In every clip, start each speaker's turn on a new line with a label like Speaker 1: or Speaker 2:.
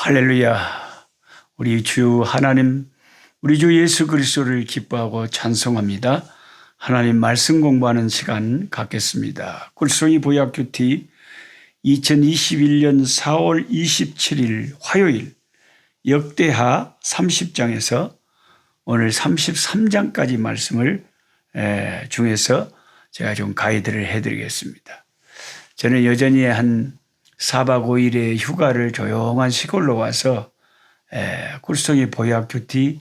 Speaker 1: 할렐루야. 우리 주 하나님, 우리 주 예수 그리스도를 기뻐하고 찬송합니다. 하나님 말씀 공부하는 시간 갖겠습니다. 굴송이 보약큐티 2021년 4월 27일 화요일 역대하 30장에서 오늘 33장까지 말씀을 중에서 제가 좀 가이드를 해드리겠습니다. 저는 여전히 한 4박 5일의 휴가를 조용한 시골로 와서 굴송이 보약큐티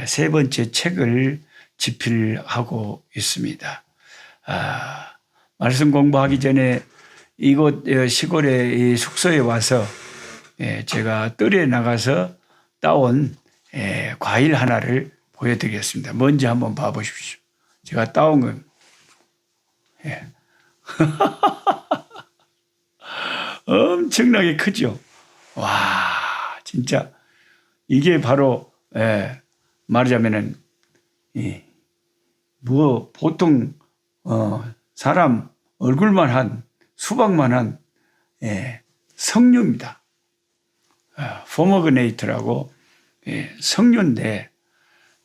Speaker 1: 세 번째 책을 집필하고 있습니다. 말씀 공부하기 전에 이곳 시골의 숙소에 와서 제가 뜰에 나가서 따온 과일 하나를 보여드리겠습니다. 먼저 한번 봐보십시오. 제가 따온 건 엄청나게 크죠. 와, 진짜 이게 바로 말하자면은 뭐 보통 사람 얼굴만 한 수박만 한 석류입니다. 포머그네이트라고 석류인데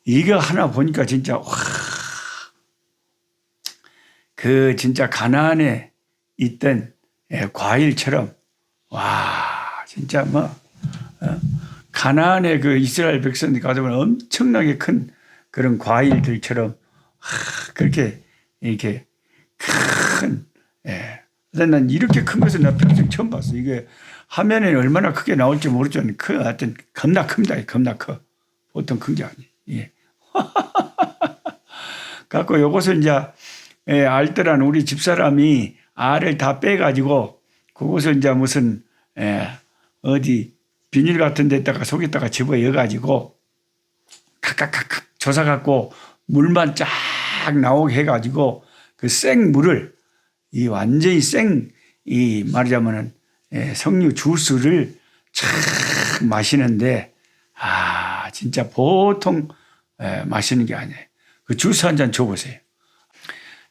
Speaker 1: 이거 하나 보니까 진짜 와, 그 진짜 가나안에 있던 과일처럼 와 진짜 뭐 가나안의 그 이스라엘 백성들이 가져온 엄청나게 큰 그런 과일들처럼 그렇게 이렇게 큰 난 이렇게 큰 것은 나 평생 처음 봤어. 이게 화면에 얼마나 크게 나올지 모르지만 하여튼 겁나 큽니다. 겁나 커. 보통 큰 게 아니에요. 예. 갖고 요것을 이제 알뜰한 우리 집사람이 알을 다 빼가지고 그것을 이제 무슨 어디 비닐 같은 데다가 속에다가 집어여가지고 각각각 조사갖고 물만 쫙 나오게 해가지고 그 생물을 이 완전히 이 말하자면은 석류 주스를 참 마시는데 진짜 보통 마시는 게 아니에요. 그 주스 한 잔 줘보세요.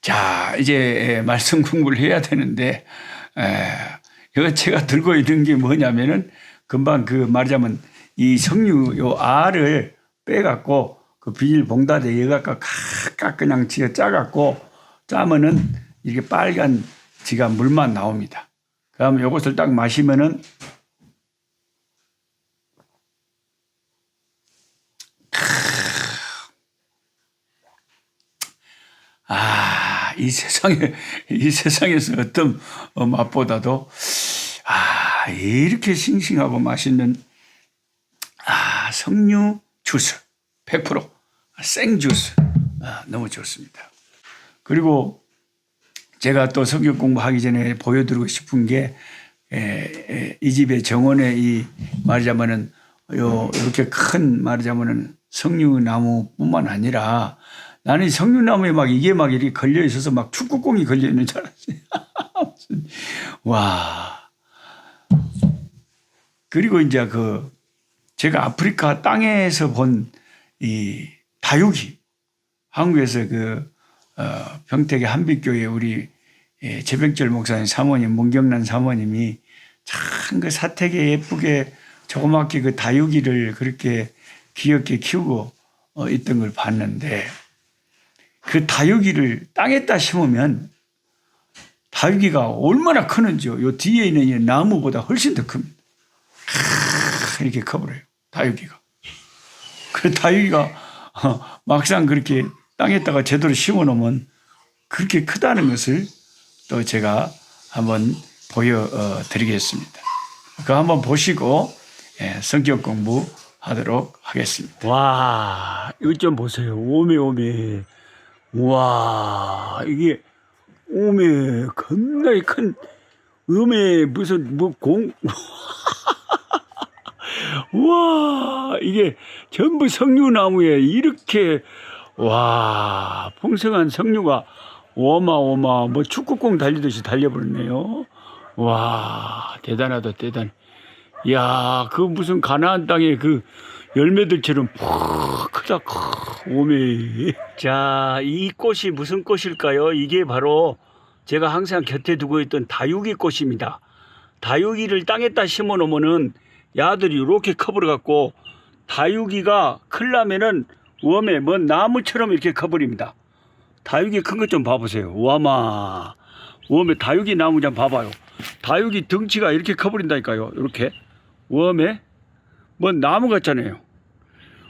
Speaker 1: 자, 이제 말씀 공부를 해야 되는데 이거 제가 들고 있는 게 뭐냐면은 금방 그 말하자면 이 석류 요 알을 빼갖고 그 비닐 봉다리에 여갖고 각각 그냥 지어 짜갖고 짜면은 이게 빨간 지가 물만 나옵니다. 그러면 요것을 딱 마시면은 이 세상에서 어떤 맛보다도 이렇게 싱싱하고 맛있는 석류 주스 100% 생주스 너무 좋습니다. 그리고 제가 또 성경 공부하기 전에 보여드리고 싶은 게 이 집의 정원에 이 말하자면은 이렇게 큰 말하자면은 석류나무뿐만 아니라 나는 석류나무에 막 이게 막 이렇게 걸려 있어서 막 축구공이 걸려 있는 줄 알았어요. 와. 그리고 이제 제가 아프리카 땅에서 본 이 다육이 한국에서 평택의 한빛교회 우리 재백절 목사님 사모님 문경란 사모님이 참 그 사택에 예쁘게 조그맣게 그 다육이를 그렇게 귀엽게 키우고 있던 걸 봤는데 그 다육이를 땅에다 심으면 다육이가 얼마나 크는지요. 요 뒤에 있는 이 나무보다 훨씬 더 큽니다. 이렇게 커버려요. 다육이가. 그 다육이가 막상 그렇게 땅에다가 제대로 심어 놓으면 그렇게 크다는 것을 또 제가 한번 보여드리겠습니다. 그거 한번 보시고 성경 공부하도록 하겠습니다. 와, 이거 좀 보세요. 오메. 와, 이게 오메 겁나게 큰 무슨 와, 이게 전부 석류나무에 이렇게 와 풍성한 석류가 오마 뭐 축구공 달리듯이 달려버렸네요. 와, 대단하다 대단해. 이야, 그 무슨 가나안 땅의 그 열매들처럼 크다 오메. 자, 이 꽃이 무슨 꽃일까요? 이게 바로 제가 항상 곁에 두고 있던 다육이 꽃입니다. 다육이를 땅에다 심어 놓으면은 야들이 이렇게 커버려갖고 다육이가 클라면은 웜에 먼 나무처럼 이렇게 커버립니다. 다육이 큰 것 좀 봐보세요. 와마. 웜에 다육이 나무 좀 봐봐요. 다육이 덩치가 이렇게 커버린다니까요. 이렇게. 웜에 먼 나무 같잖아요.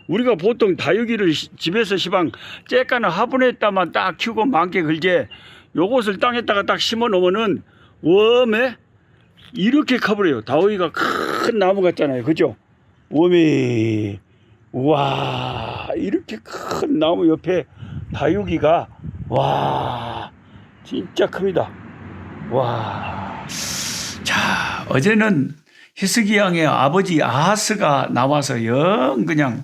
Speaker 1: 우리가 보통 다육이를 집에서 시방 째까나 화분에다만 딱 키우고 많게 걸제 요것을 땅에다가 딱 심어 놓으면은 웜에 이렇게 커버려요. 다육이가 큰 나무 같잖아요. 그죠? 웜에 와 이렇게 큰 나무 옆에 다육이가 와 진짜 큽니다. 와. 자, 어제는 히스기 왕의 아버지 아하스가 나와서 영 그냥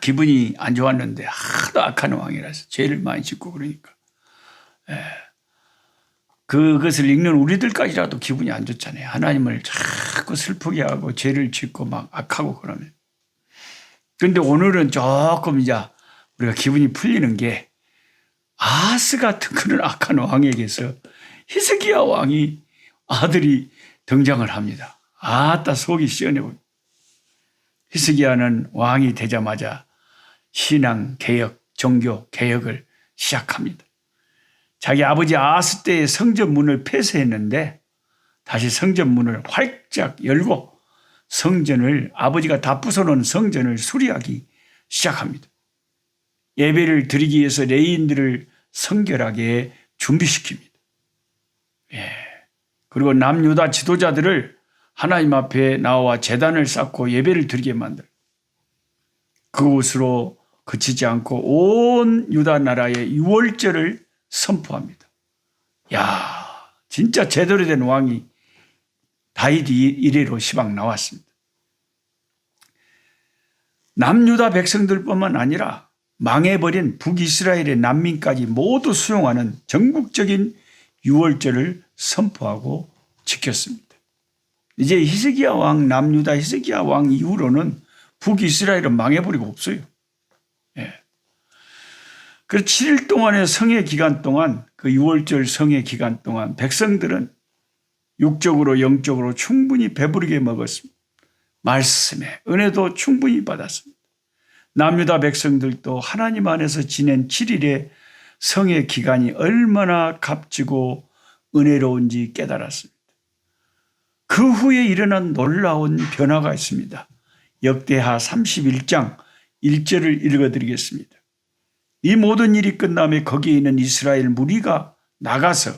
Speaker 1: 기분이 안 좋았는데 하도 악한 왕이라서 죄를 많이 짓고 그러니까 그것을 읽는 우리들까지라도 기분이 안 좋잖아요. 하나님을 자꾸 슬프게 하고 죄를 짓고 막 악하고 그러면. 그런데 오늘은 조금 이제 우리가 기분이 풀리는 게 아하스 같은 그런 악한 왕에게서 히스기야 왕이 아들이 등장을 합니다. 아따 속이 시원해 보여. 히스기야는 왕이 되자마자 신앙 개혁, 종교 개혁을 시작합니다. 자기 아버지 아하스 때의 성전 문을 폐쇄했는데 다시 성전 문을 활짝 열고 성전을 아버지가 다 부숴놓은 성전을 수리하기 시작합니다. 예배를 드리기 위해서 레위인들을 성결하게 준비시킵니다. 그리고 남유다 지도자들을 하나님 앞에 나와 제단을 쌓고 예배를 드리게 만들어요. 그곳으로 그치지 않고 온 유다 나라의 유월절을 선포합니다. 야, 진짜 제대로 된 왕이 다윗 이래로 시방 나왔습니다. 남유다 백성들뿐만 아니라 망해버린 북이스라엘의 난민까지 모두 수용하는 전국적인 유월절을 선포하고 지켰습니다. 이제 히스기야 왕, 남유다 히스기야 왕 이후로는 북이스라엘은 망해버리고 없어요. 그래서 7일 동안의 성회 기간 동안, 그 유월절 성회 기간 동안 백성들은 육적으로 영적으로 충분히 배부르게 먹었습니다. 말씀에 은혜도 충분히 받았습니다. 남유다 백성들도 하나님 안에서 지낸 7일의 성회 기간이 얼마나 값지고 은혜로운지 깨달았습니다. 그 후에 일어난 놀라운 변화가 있습니다. 역대하 31장 1절을 읽어드리겠습니다. 이 모든 일이 끝남에 거기에 있는 이스라엘 무리가 나가서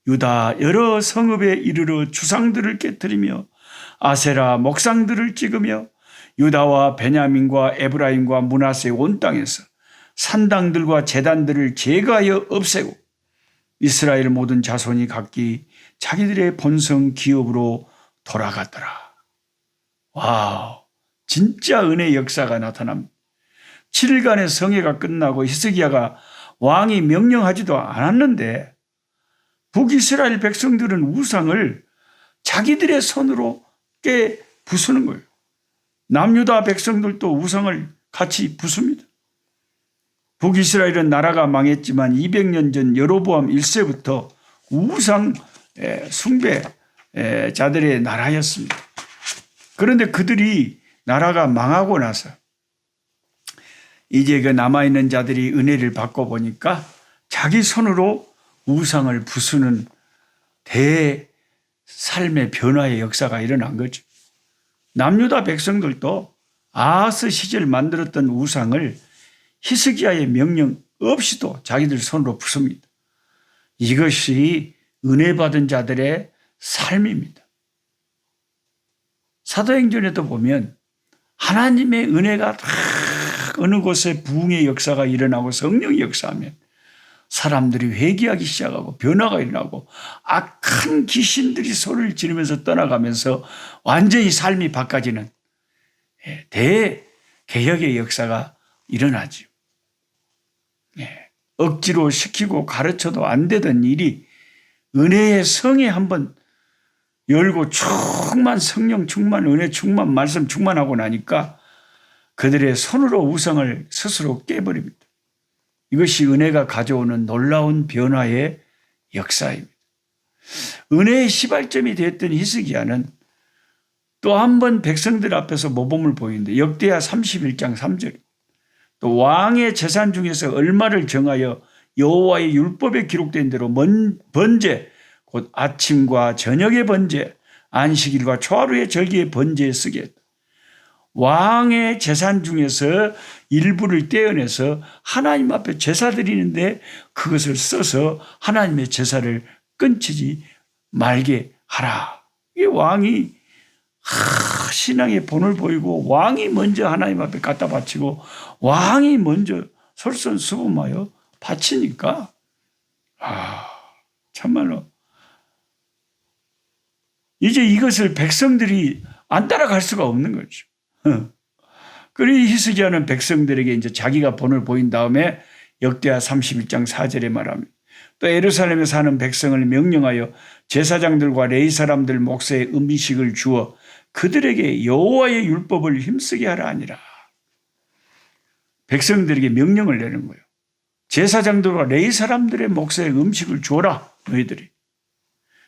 Speaker 1: 유다 여러 성읍에 이르러 주상들을 깨뜨리며 아세라 목상들을 찍으며 유다와 베냐민과 에브라임과 므낫세 온 땅에서 산당들과 제단들을 제거하여 없애고 이스라엘 모든 자손이 각기 자기들의 본성 기업으로 돌아갔더라. 와우, 진짜 은혜의 역사가 나타납니다. 7일간의 성회가 끝나고 히스기야가 왕이 명령하지도 않았는데 북이스라엘 백성들은 우상을 자기들의 손으로 깨 부수는 거예요. 남유다 백성들도 우상을 같이 부숩니다. 북이스라엘은 나라가 망했지만 200년 전 여로보암 1세부터 우상 숭배자들의 나라였습니다. 그런데 그들이 나라가 망하고 나서 이제 그 남아있는 자들이 은혜를 받고 보니까 자기 손으로 우상을 부수는 대삶의 변화의 역사가 일어난 거죠. 남유다 백성들도 아하스 시절 만들었던 우상을 히스기야의 명령 없이도 자기들 손으로 부숩니다. 이것이 은혜 받은 자들의 삶입니다. 사도행전에도 보면 하나님의 은혜가 다 어느 곳에 부흥의 역사가 일어나고 성령이 역사하면 사람들이 회개하기 시작하고 변화가 일어나고 악한 귀신들이 소리를 지르면서 떠나가면서 완전히 삶이 바꿔지는 대개혁의 역사가 일어나죠. 억지로 시키고 가르쳐도 안 되던 일이 은혜의 성에 한번 열고 충만 성령 충만 은혜 충만 말씀 충만하고 나니까 그들의 손으로 우상을 스스로 깨버립니다. 이것이 은혜가 가져오는 놀라운 변화의 역사입니다. 은혜의 시발점이 됐던 히스기야는 또 한 번 백성들 앞에서 모범을 보이는데 역대하 31장 3절. 또 왕의 재산 중에서 얼마를 정하여 여호와의 율법에 기록된 대로 번제 곧 아침과 저녁의 번제 안식일과 초하루의 절기의 번제에 쓰게 했다. 왕의 재산 중에서 일부를 떼어내서 하나님 앞에 제사 드리는데 그것을 써서 하나님의 제사를 끊치지 말게 하라. 이 왕이 신앙의 본을 보이고 왕이 먼저 하나님 앞에 갖다 바치고 왕이 먼저 솔선수범하여 바치니까 참말로 이제 이것을 백성들이 안 따라갈 수가 없는 거죠. 그리 히스기야는 백성들에게 이제 자기가 본을 보인 다음에 역대하 31장 4절에 말합니다. 또 예루살렘에 사는 백성을 명령하여 제사장들과 레위 사람들 몫의 음식을 주어 그들에게 여호와의 율법을 힘쓰게 하라 하니라. 백성들에게 명령을 내는 거예요. 제사장들과 레위 사람들의 몫의 음식을 줘라 너희들이.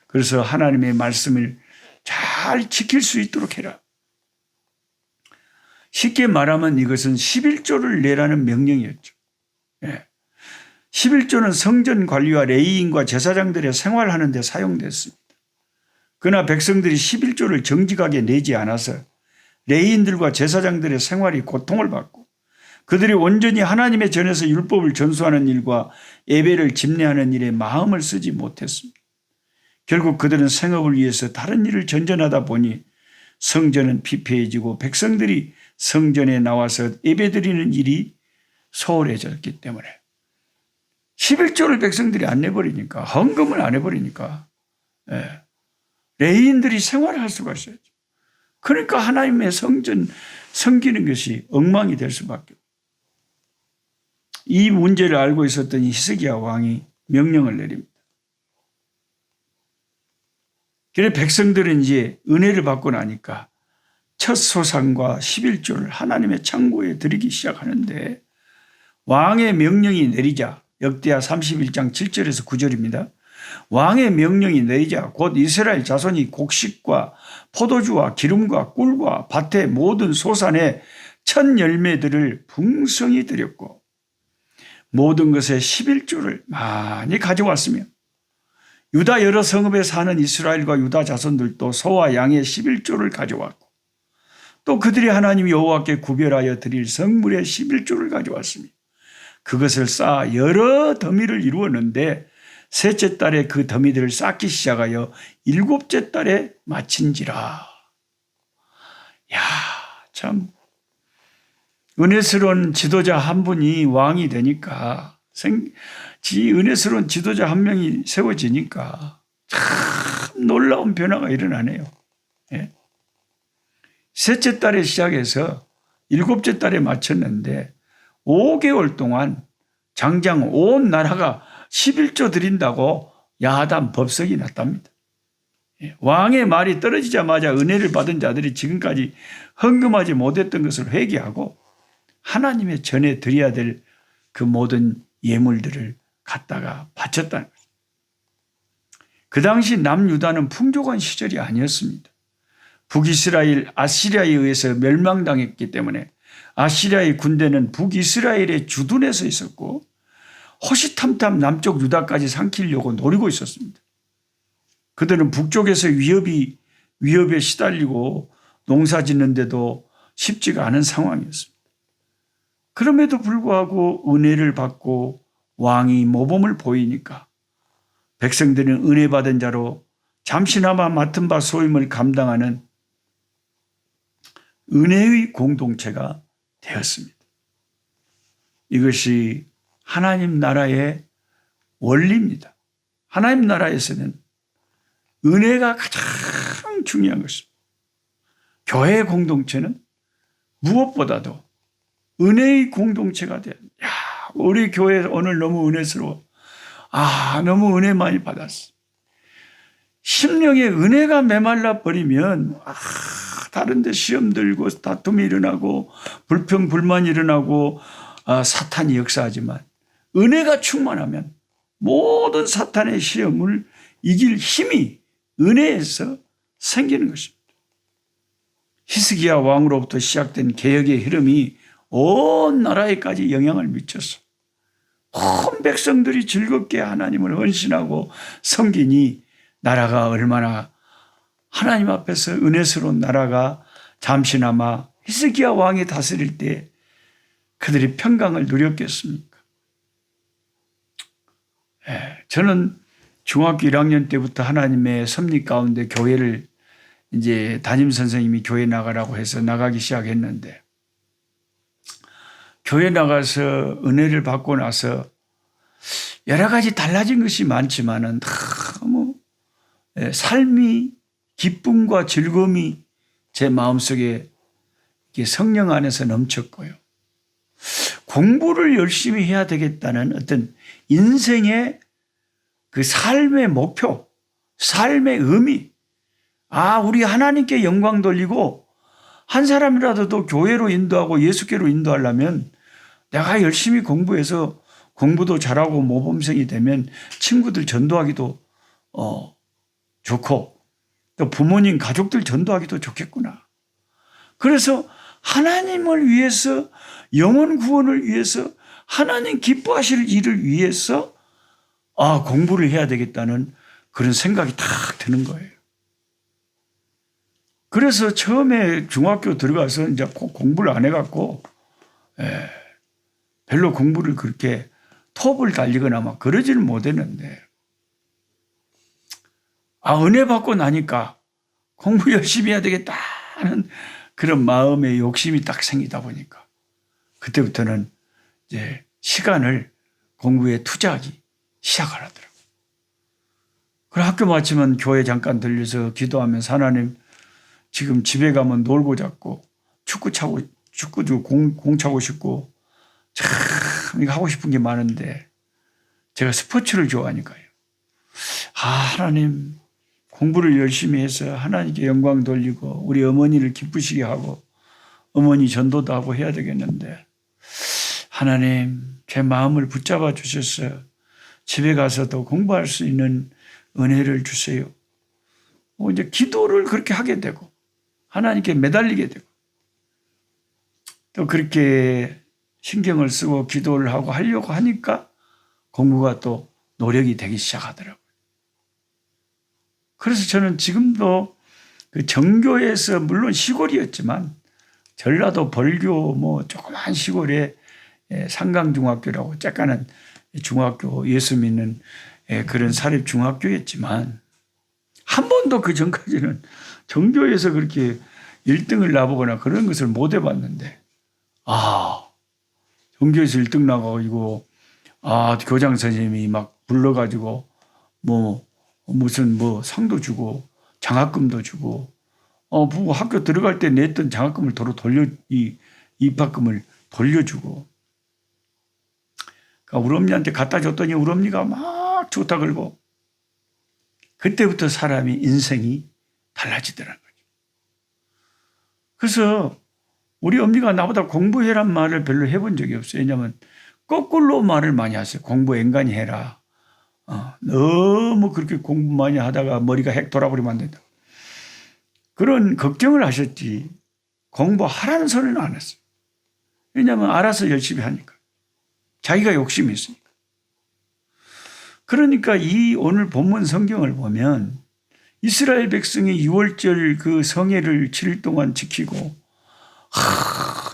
Speaker 1: 그래서 하나님의 말씀을 잘 지킬 수 있도록 해라. 쉽게 말하면 이것은 11조를 내라는 명령이었죠. 11조는 성전 관리와 레위인과 제사장들의 생활하는 데 사용됐습니다. 그러나 백성들이 11조를 정직하게 내지 않아서 레위인들과 제사장들의 생활이 고통을 받고 그들이 온전히 하나님의 전에서 율법을 전수하는 일과 예배를 집례하는 일에 마음을 쓰지 못했습니다. 결국 그들은 생업을 위해서 다른 일을 전전하다 보니 성전은 피폐해지고 백성들이 성전에 나와서 예배드리는 일이 소홀해졌기 때문에 11조를 백성들이 안 내버리니까 헌금을 안 해버리니까 레위인들이 생활을 할 수가 있어야죠. 그러니까 하나님의 성전 섬기는 것이 엉망이 될 수밖에 없어요. 이 문제를 알고 있었던 히스기야 왕이 명령을 내립니다. 그래서 백성들은 이제 은혜를 받고 나니까 첫 소상과 11조를 하나님의 창고에 드리기 시작하는데 왕의 명령이 내리자 역대하 31장 7절에서 9절입니다. 왕의 명령이 내리자 곧 이스라엘 자손이 곡식과 포도주와 기름과 꿀과 밭의 모든 소산의 첫 열매들을 풍성히 드렸고 모든 것의 11조를 많이 가져왔으며 유다 여러 성읍에 사는 이스라엘과 유다 자손들도 소와 양의 11조를 가져왔고 또 그들이 하나님 여호와께 구별하여 드릴 성물의 11조를 가져왔으며 그것을 쌓아 여러 더미를 이루었는데 셋째 달에 그 더미들을 쌓기 시작하여 일곱째 달에 마친지라. 참 은혜스러운 지도자 한 분이 왕이 되니까 은혜스러운 지도자 한 명이 세워지니까 참 놀라운 변화가 일어나네요. 셋째 달에 시작해서 일곱째 달에 마쳤는데 5개월 동안 장장 온 나라가 11조 드린다고 야단 법석이 났답니다. 왕의 말이 떨어지자마자 은혜를 받은 자들이 지금까지 헌금하지 못했던 것을 회개하고 하나님의 전에 드려야 될 그 모든 예물들을 갖다가 바쳤다는 거죠. 그 당시 남유다는 풍족한 시절이 아니었습니다. 북이스라엘 아시리아에 의해서 멸망당했기 때문에 아시리아의 군대는 북이스라엘의 주둔해서 있었고 호시탐탐 남쪽 유다까지 삼키려고 노리고 있었습니다. 그들은 북쪽에서 위협에 시달리고 농사 짓는데도 쉽지가 않은 상황이었습니다. 그럼에도 불구하고 은혜를 받고 왕이 모범을 보이니까 백성들은 은혜 받은 자로 잠시나마 맡은 바 소임을 감당하는 은혜의 공동체가 되었습니다. 이것이 하나님 나라의 원리입니다. 하나님 나라에서는 은혜가 가장 중요한 것입니다. 교회 공동체는 무엇보다도 은혜의 공동체가 돼야 합니다. 우리 교회 오늘 너무 은혜스러워. 너무 은혜 많이 받았어. 심령에 은혜가 메말라 버리면 다른 데 시험 들고 다툼이 일어나고 불평 불만이 일어나고 사탄이 역사하지만 은혜가 충만하면 모든 사탄의 시험을 이길 힘이 은혜에서 생기는 것입니다. 히스기야 왕으로부터 시작된 개혁의 흐름이 온 나라에까지 영향을 미쳤어. 온 백성들이 즐겁게 하나님을 헌신하고 섬기니 나라가 얼마나 하나님 앞에서 은혜스러운 나라가 잠시나마 히스기야 왕이 다스릴 때 그들이 평강을 누렸겠습니까? 저는 중학교 1학년 때부터 하나님의 섭리 가운데 교회를 이제 담임 선생님이 교회 나가라고 해서 나가기 시작했는데 교회 나가서 은혜를 받고 나서 여러 가지 달라진 것이 많지만은 너무 삶이 기쁨과 즐거움이 제 마음속에 성령 안에서 넘쳤고요. 공부를 열심히 해야 되겠다는 어떤 인생의 그 삶의 목표, 삶의 의미, 우리 하나님께 영광 돌리고 한 사람이라도 더 교회로 인도하고 예수께로 인도하려면 내가 열심히 공부해서 공부도 잘하고 모범생이 되면 친구들 전도하기도 좋고 또 부모님 가족들 전도하기도 좋겠구나. 그래서 하나님을 위해서 영혼 구원을 위해서 하나님 기뻐하실 일을 위해서 공부를 해야 되겠다는 그런 생각이 탁 드는 거예요. 그래서 처음에 중학교 들어가서 이제 공부를 안 해갖고 별로 공부를 그렇게 톱을 달리거나 막 그러지는 못했는데 은혜 받고 나니까 공부 열심히 해야 되겠다는 그런 마음의 욕심이 딱 생기다 보니까 그때부터는 이제 시간을 공부에 투자하기 시작을 하더라고요. 그리고 학교 마치면 교회 잠깐 들려서 기도하면서 하나님 지금 집에 가면 놀고 잡고 축구도 공 차고 싶고 참 이거 하고 싶은 게 많은데 제가 스포츠를 좋아하니까요. 하나님 공부를 열심히 해서 하나님께 영광 돌리고 우리 어머니를 기쁘시게 하고 어머니 전도도 하고 해야 되겠는데 하나님 제 마음을 붙잡아 주셔서 집에 가서도 공부할 수 있는 은혜를 주세요. 이제 기도를 그렇게 하게 되고 하나님께 매달리게 되고 또 그렇게 신경을 쓰고 기도를 하고 하려고 하니까 공부가 또 노력이 되기 시작하더라고요. 그래서 저는 지금도 그 정교에서 물론 시골이었지만 전라도 벌교 조그만 시골에 상강중학교라고 쬐까는 중학교 예수 믿는 그런 사립중학교였지만 한 번도 그 전까지는 정교에서 그렇게 1등을 나보거나 그런 것을 못 해봤는데 정교에서 1등 나가가지고 교장 선생님이 막 불러가지고 무슨 상도 주고 장학금도 주고 학교 들어갈 때 냈던 장학금을 도로 입학금을 돌려주고 그러니까 우리 엄니한테 갖다 줬더니 우리 엄니가 막 좋다 그러고 그때부터 사람이 인생이 달라지더라는 거죠. 그래서 우리 엄니가 나보다 공부해란 말을 별로 해본 적이 없어요. 왜냐하면 거꾸로 말을 많이 하세요. 공부 앵간히 해라. 너무 그렇게 공부 많이 하다가 머리가 핵 돌아버리면 안 된다. 그런 걱정을 하셨지 공부하라는 소리는 안 했어요. 왜냐하면 알아서 열심히 하니까. 자기가 욕심이 있으니까. 그러니까 이 오늘 본문 성경을 보면 이스라엘 백성이 6월절 그 성회를 7일 동안 지키고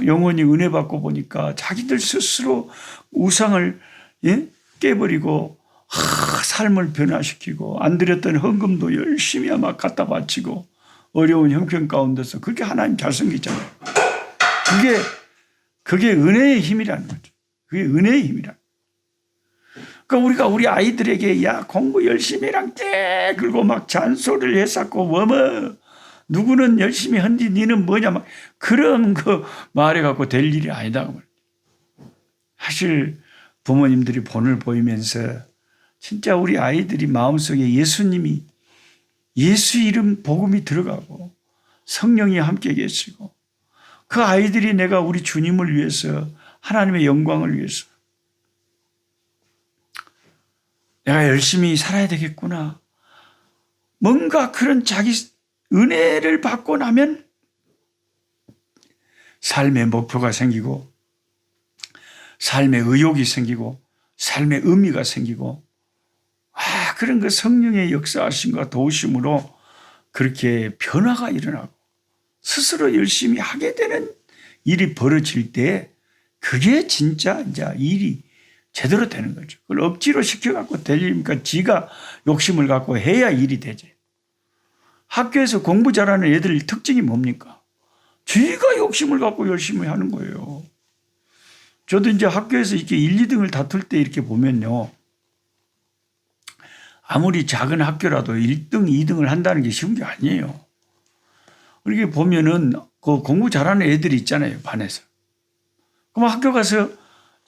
Speaker 1: 영원히 은혜 받고 보니까 자기들 스스로 우상을 깨버리고 삶을 변화시키고 안 드렸던 헌금도 열심히 막 갖다 바치고 어려운 형편 가운데서 그게 하나님 잘 섬기잖아요. 그게 은혜의 힘이라는 거죠. 그게 은혜의 힘이라. 그러니까 우리가 우리 아이들에게 공부 열심히 해랑 떼 긁고 막 잔소리를 했었고 누구는 열심히 한디 니는 뭐냐 막 그런 거 말해갖고 될 일이 아니다. 사실 부모님들이 본을 보이면서 진짜 우리 아이들이 마음속에 예수님이 예수 이름 복음이 들어가고 성령이 함께 계시고 그 아이들이 내가 우리 주님을 위해서 하나님의 영광을 위해서 내가 열심히 살아야 되겠구나. 뭔가 그런 자기 은혜를 받고 나면 삶의 목표가 생기고 삶의 의욕이 생기고 삶의 의미가 생기고 그런 그 성령의 역사하심과 도우심으로 그렇게 변화가 일어나고 스스로 열심히 하게 되는 일이 벌어질 때 그게 진짜 이제 일이 제대로 되는 거죠. 그걸 억지로 시켜갖고 될 일이니까 지가 욕심을 갖고 해야 일이 되지. 학교에서 공부 잘하는 애들 특징이 뭡니까? 지가 욕심을 갖고 열심히 하는 거예요. 저도 이제 학교에서 이렇게 1, 2등을 다툴 때 이렇게 보면요. 아무리 작은 학교라도 1등, 2등을 한다는 게 쉬운 게 아니에요. 이렇게 보면은 그 공부 잘하는 애들이 있잖아요, 반에서. 그럼 학교 가서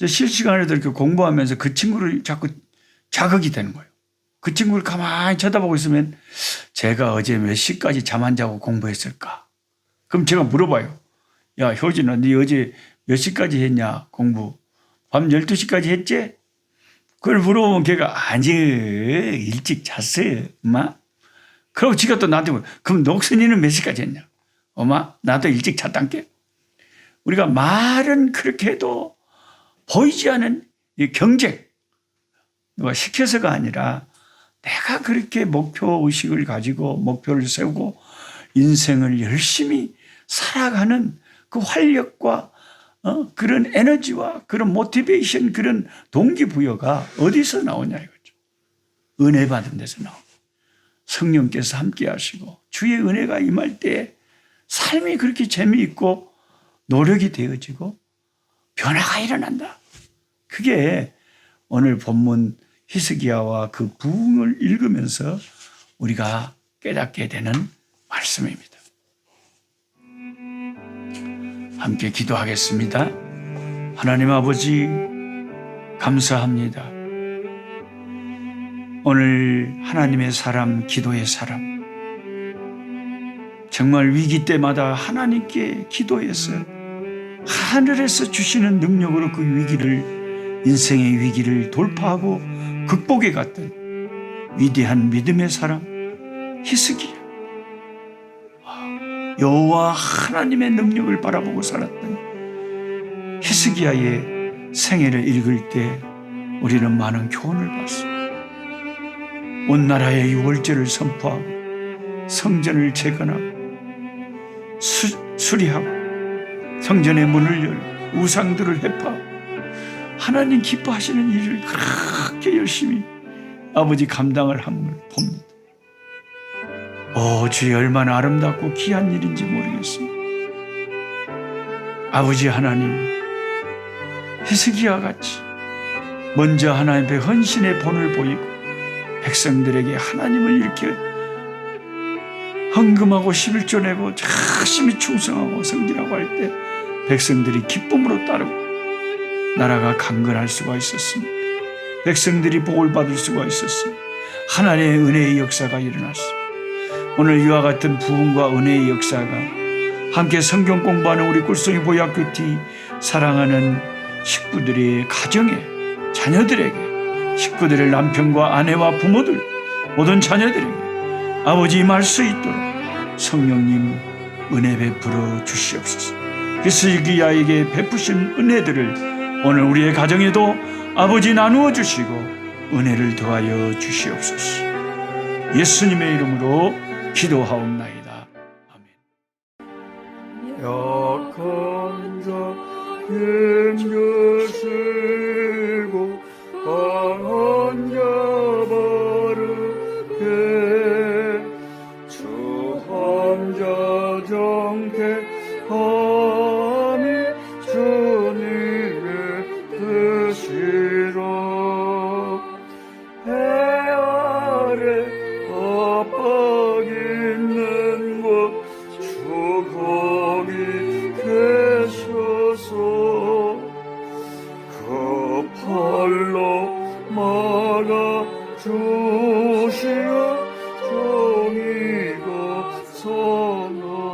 Speaker 1: 실시간에도 이렇게 공부하면서 그 친구를 자꾸 자극이 되는 거예요. 그 친구를 가만히 쳐다보고 있으면 제가 어제 몇 시까지 잠 안 자고 공부했을까? 그럼 제가 물어봐요. 야, 효진아, 네 어제 몇 시까지 했냐, 공부? 밤 12시까지 했지? 그걸 물어보면 걔가 아니, 일찍 잤어요, 엄마. 그러고 지가 또 나한테 물어. 그럼 녹순이는 몇 시까지 했냐? 엄마, 나도 일찍 잤단게. 우리가 말은 그렇게 해도 보이지 않은 이 경쟁, 누가 시켜서가 아니라 내가 그렇게 목표의식을 가지고 목표를 세우고 인생을 열심히 살아가는 그 활력과 그런 에너지와 그런 모티베이션, 그런 동기부여가 어디서 나오냐 이거죠. 은혜 받은 데서 나옵니다. 성령께서 함께 하시고 주의 은혜가 임할 때 삶이 그렇게 재미있고 노력이 되어지고 변화가 일어난다. 그게 오늘 본문 히스기야와 그 부흥을 읽으면서 우리가 깨닫게 되는 말씀입니다. 함께 기도하겠습니다. 하나님 아버지, 감사합니다. 오늘 하나님의 사람, 기도의 사람, 정말 위기 때마다 하나님께 기도해서 하늘에서 주시는 능력으로 그 위기를, 인생의 위기를 돌파하고 극복해 갔던 위대한 믿음의 사람 히스기야. 여호와 하나님의 능력을 바라보고 살았던 히스기야의 생애를 읽을 때 우리는 많은 교훈을 받습니다. 온 나라에 유월절을 선포하고 성전을 재건하고 수리하고 성전의 문을 열고 우상들을 해파하고 하나님 기뻐하시는 일을 그렇게 열심히 아버지 감당을 한 걸 봅니다. 주여, 얼마나 아름답고 귀한 일인지 모르겠습니다. 아버지 하나님, 히스기야 같이 먼저 하나님 앞에 헌신의 본을 보이고 백성들에게 하나님을 이렇게 헌금하고 11조 내고 열심히 충성하고 성질하고 할 때 백성들이 기쁨으로 따르고 나라가 강건할 수가 있었습니다. 백성들이 복을 받을 수가 있었습니다. 하나님의 은혜의 역사가 일어났습니다. 오늘 이와 같은 부흥과 은혜의 역사가 함께 성경 공부하는 우리 꿀송이 보약교 T 사랑하는 식구들의 가정에, 자녀들에게, 식구들의 남편과 아내와 부모들, 모든 자녀들에게 아버지 임할 수 있도록 성령님 은혜 베풀어 주시옵소서. 히스기야에게 베푸신 은혜들을 오늘 우리의 가정에도 아버지 나누어 주시고 은혜를 더하여 주시옵소서. 예수님의 이름으로 기도하옵나이다. 아멘.
Speaker 2: 약한 자 힘주시고 강한 자 바르게 주한 자 정케함이 주님의 뜻이라. 해 아래 압박 있는 곳 주 거기 계셔서 그 팔로 막아 주시어 정의가 선하